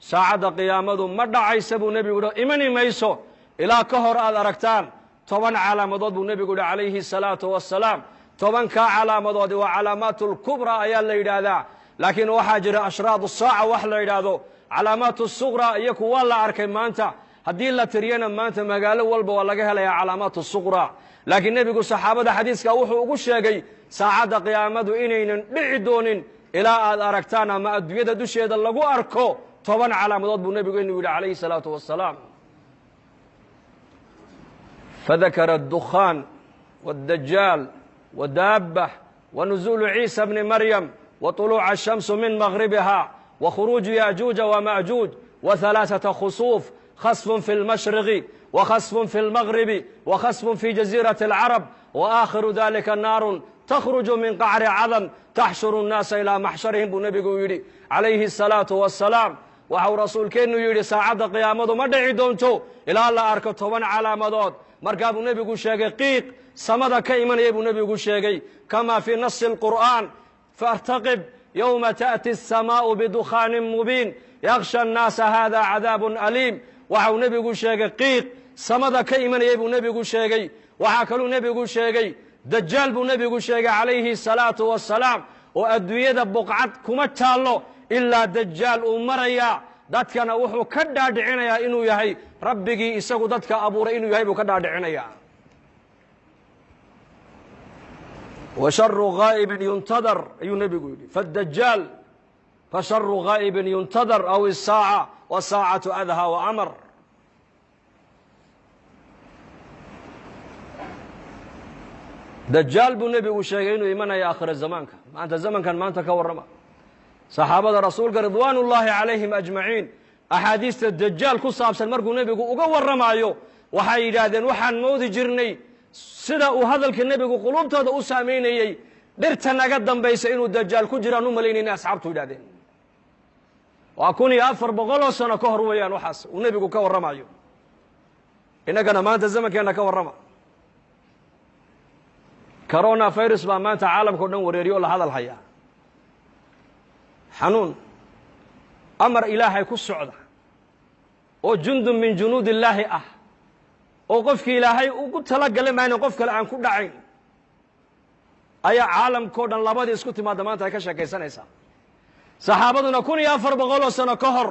saacadda qiyaamadu ma dhacaysa buu nebigu yidhi imani mayso ilaa ka hor aad aragtaan 10 calaamadood buu nebigu yidhi calayhi salaatu wassalaam 10kaa calaamadoodi waa calaamaatul kubra ayaa la yidhaahdaa laakiin waxaa jira ashraadu saaca wax la yidhaahdo calaamaatu suqra iyaku waa la arkay maanta haddii la tiriyana maanta magaalo walba waa laga helayaa calaamaatu suqra laakiin nebigu saxaabada xadiiska wuxuu ugu sheegay saacadda qiyaamadu inaynan dhici doonin ilaa aad aragtaan ama adduunyada dusheeda lagu arko 10 calaamadood buu nebigu inuu yidhi calayhi salaatu wassalaam fadakara addukhaan والدجال ودابة ونزول عيسى بن مريم وطلوع الشمس من مغربها وخروج يأجوج ومأجوج وثلاثة خسوف خسف في المشرق وخسف في المغرب وخسف في جزيرة العرب وآخر ذلك نار تخرج من قعر عظم تحشر الناس إلى محشرهم بنبي يري عليه الصلاة والسلام وحو رسول كأنه يري ساعد قيامته ما دعي دونتو إلى الله أركته من على مضاد مركب النبي شاقيق سمد كيمن يبو نبي شاقي كما في نص القرآن فارتقب يوم تأتي السماء بدخان مبين يغشى الناس هذا عذاب أليم وحو نبي شاقيق سمد كيمن يبو نبي شاقي وحكلو نبي شاقي دجال بو نبي شاقي عليه الصلاة والسلام وأدوية بقعد كمتالو إلا دجال أمريا dadkana wuxuu ka dhaadhicinayaa inuu yahay rabbigii isagu dadka abuuray inuu yahay buu ka dhaadhicinayaa wa sharru ghaa'ibin yuntadar ayuu nebigu yidhi faddajaal fa sharru ghaa'ibin yuntadar aw isaaca wa saacatu adha wa amar dajaal buu nebigu sheegay inuu imanaya aakhira zamaanka maanta zamankan maanta ka warrama saxaabada rasuulka ridwaanullaahi calayhim ajmaciin axaadiista dajaal ku saabsan markuu nebigu uga warramaayo waxay yidhaahdeen waxaan moodi jirnay sida uu hadalka nebigu quluubtooda u saamaynayey dhirta naga dambaysa inuu dajaal ku jiraan u malaynayna asxaabtu yidhahdeen waa 1400 sano ka hor weeyaan waxaas uu nebigu ka warramaayo innagana maanta zamankeenna ka warrama corona virus baa maanta caalamka o dhan wareeriyo oo la hadal hayaa xanuun amar ilaahay ku socda oo jundun min junuudi illaahi ah oo qofkii ilaahay ugu talagalay maayn qof kale aan ku dhacayn ayaa caalamkao dhan labadii isku timaadda maanta ay ka sheekaysanaysaa saxaabaduna 1400 sano ka hor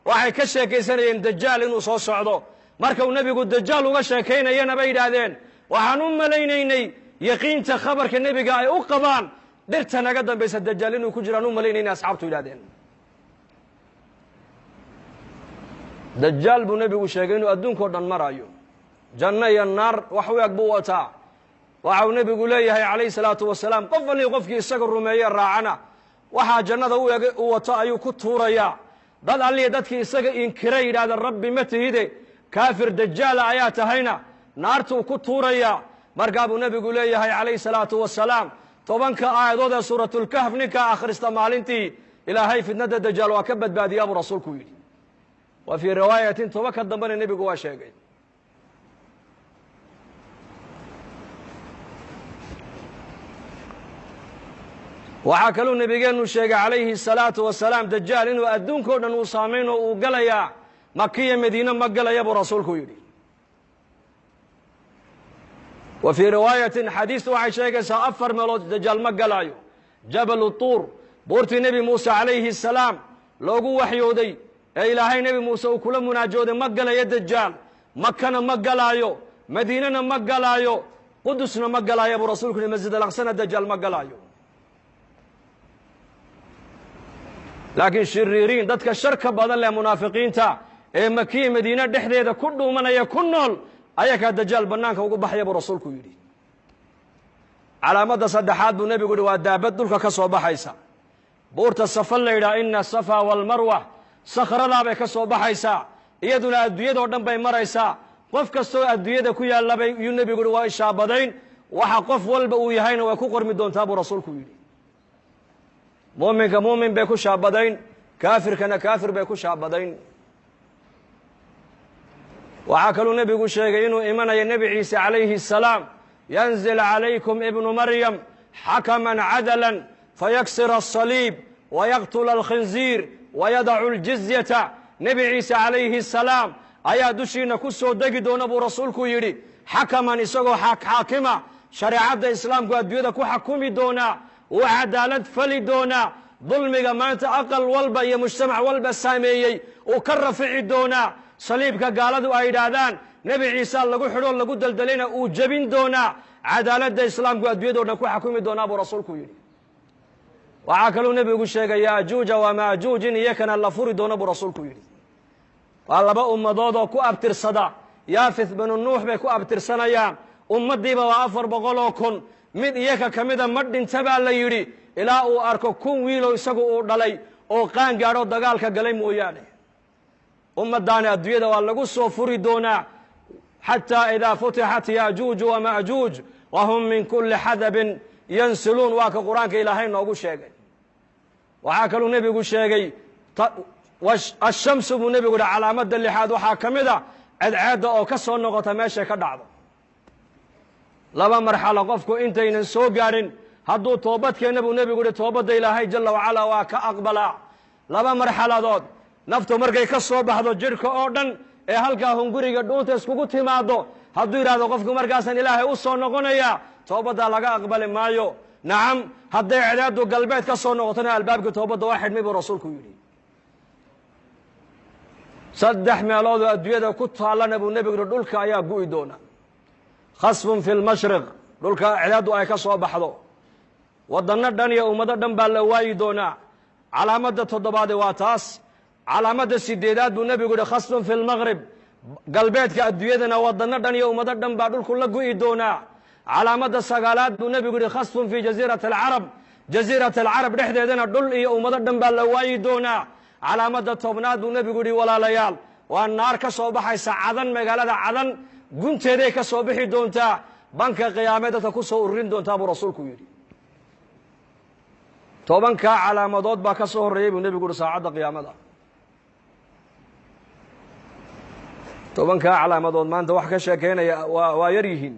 waxay ka sheekaysanayeen dajaal inuu soo socdo marka uu nebigu dajaal uga sheekaynayana bay yidhaahdeen waxaan u malaynaynay yaqiinta khabarka nebiga ay u qabaan dhirta naga dambaysa dajaal inuu ku jiraan u malaynayna asxaabtu yidhahdeen dajaal buu nebigu sheegay inuu adduunkao dhan maraayo janno iyo naar wax u eg buu wataa waxau nebigu leeyahay calayhi salaatu wasalaam qof allii qofkii isaga rumeeye raacana waxaa jannada u eg u wato ayuu ku tuurayaa dad allii dadkii isaga inkira yidhahda rabbi ma tihide kaafir dajaala ayaa tahayna naartuu ku tuurayaa markaa buu nebigu leeyahay calayhi salaatu wasalaam 10 aayadood ee suuratulkahf ninka akhrista maalintii ilaahay fitnada dajaal waa ka badbaadiyaa buu rasuulku yidhi wa fii riwaayatin 10 ka dambena nebigu waa sheegay waxaa kaluu nebigeennu sheegay calayhi salaatu wasalaam dajaal inuu adduunkao dhan uu saamayn oo uu galayaa makiya madiine ma galaya buu rasuulku yidhi wa fii riwaayatin xadiistu waxay sheegaysaa 4 meelood dajaal ma galaayo jabalu tuur buurtii nebi muuse calayhi salaam loogu waxyooday ee ilaahay nebi muuse uu kula munaajooday ma galayo dajaal makana ma galaayo madiinana ma galaayo qudusna ma galaayo buu rasuulku yidhi masjid alaqsana dajaal ma galaayo laakiin shiriiriin dadka sharka badan leh munaafiqiinta ee makiya madiine dhexdeeda ku dhuumanaya ku nool ayakaa dajaal bannaanka ugu baxaya buu rasuulku yidhi calaamadda saddexaad buu nebigu yidhi waa daabad dhulka ka soo baxaysa buurta safa la yidhaha ina asafa waalmarwa sakhradaa bay ka soo baxaysaa iyaduna adduunyadao dhan bay maraysaa qof kastoo adduunyada ku yaallabay yuu nebigu yidhi waa ishaabadayn waxa qof walba uu yahayna way ku qormi doontaa buu rasuulku yidhi muuminka muumin bay ku shaabadayn kaafirkana kaafir bay ku shaabadayn waxaa kaluu nebigu sheegay inuu imanayo nebi ciise calayhi الsalaam yanzil calaykum ibnu maryam xakaman cadalan fayaksira الصaliib wayaqtula alkhinziir wayadacu اljizyata nebi ciise calayhi salaam ayaa dushiina ku soo degi doona buu rasuulku yidhi xakaman isagoo xaakima shareecadda islaamku adduunyada ku xakumi doonaa uu cadaalad fali doonaa dulmiga maanta aqal walba iyo mujtamac walba saameeyey uu ka rafici doonaa saliibka gaaladu ay yidhaahdaan nebi ciise lagu xidhoo lagu daldalayna uu jebin doonaa cadaaladda islaamku adduunyado dhan ku xakumi doonaa buu rasuulku yidhi waxaa kaluu nebigu sheegay yaajuuja wamaajuuj in iyakana la furi doono buu rasuulku yidhi waa laba ummadood oo ku abtirsada yaafith binu nuux bay ku abtirsanayaan ummaddiiba waa 400 kun mid iyaka ka mida ma dhinta baa la yidhi ilaa uu arko 1,000 wiiloo isagu uu dhalay oo qaan gaadho dagaalka galay mooyaane ummaddaani adduunyada waa lagu soo furi doonaa xataa idaa futixat yaajuuju wamaajuuj wahum min kulli xadabin yansiluun waa ka qur-aanka ilaahay noogu sheegay waxaa kaluu nebigu sheegay ashamsu buu nebigu yihi calaamadda lixaad waxaa ka mid a cadceedda oo ka soo noqota meeshay ka dhacdo laba marxalo qofku intaynan soo gaadhin hadduu toobadkeenna buu nebigu yihi toobadda ilaahay jalla wacalaa waa ka aqbalaa laba marxaladood naftu markay ka soo baxdo jidhka oo dhan ee halkaa hunguriga dhuunta iskugu timaado hadduu yidhahdo qofku markaasaan ilaahay u soo noqonayaa toobaddaa laga aqbali maayo nacam hadday cadceeddu galbeed ka soo noqotona albaabkii toobadda waa xidhmay buu rasuulku yidhi 3 meeloodoo adduunyada ku taallana buu nebigu yihi dhulka ayaa gu'i doona khasfun fi lmashriq dhulka cadceeddu ay ka soo baxdo waddanno dhan iyo ummado dhan baa la waayi doonaa calaamadda 7aad waa taas calaamadda 8aad buu nebigu yihi khasfun fi lmaqrib galbeedka adduunyadana waddanno dhan iyo ummado dhan baa dhulku la gu'i doonaa calaamadda 9aad buu nebigu yihi khasfun fii jasiirati alcarab jasiirati alcarab dhexdeedana dhul iyo ummado dhan baa la waayi doonaa calaamadda 10aad buu nebigu yihi walaalayaal waa naar ka soo baxaysa cadan magaalada cadan gunteeday ka soo bixi doontaa banka qiyaamee dadka ku soo ururin doontaa buu rasuulku yidhi 10kaa calaamadood baa ka soo horreeyey buu nebigu yihi saacadda qiyaamada 10kaa calaamadood maanta wax ka sheekeynaya waa yar yihiin